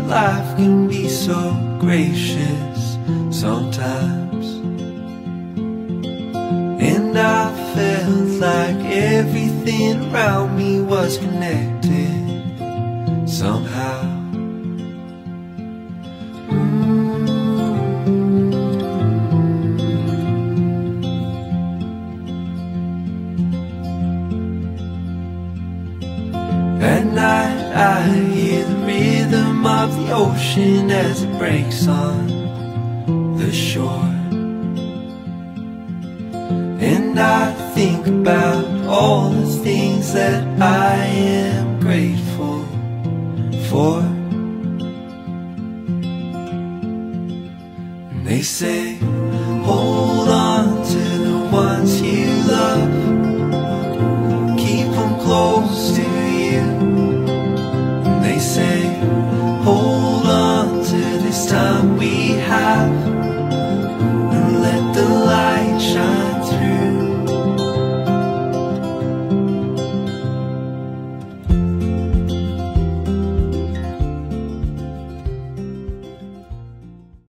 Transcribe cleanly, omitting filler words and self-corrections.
life can be so gracious sometimes. And I felt like everything around me was connected somehow. At night I hear the rhythm of the ocean as it breaks on the shore. And I think about all the things that I am grateful for. And they say